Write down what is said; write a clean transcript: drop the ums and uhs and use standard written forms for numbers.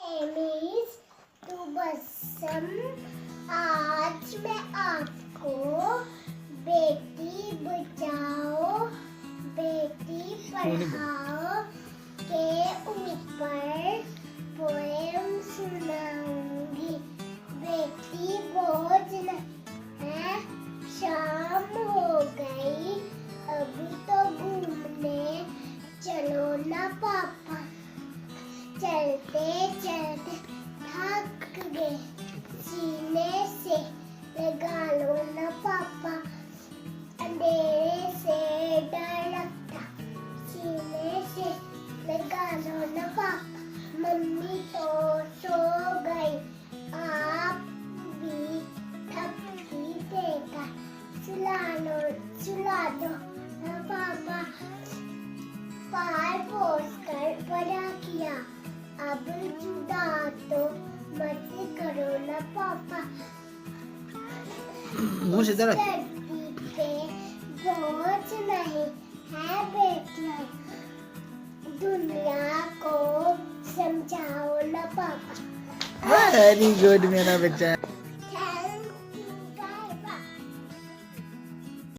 Amiss to बसम। आज मैं आपको बेटी बचाओ बेटी पढ़ाओ के ऊपर पोएम सुनाऊंगी। बेटी भोजन है, शाम हो गई, अभी तो घूमने चलो ना पापा। चलते चलते थक गए, सीने से लगा लो ना पापा। अंधेरे से डर लगता, सीने से लगा लो ना पापा। मम्मी तो सो गई, आप भी थकी देगा, सुला दो ना पापा। पार पोस कर बड़ा किया, अब जुदा तो मत करो ना पापा। मुंह सीधा रख। धरती पे बोझ नहीं है बेटियां, दुनिया को समझाओ ना पापा। वेरी गुड मेरा बच्चा।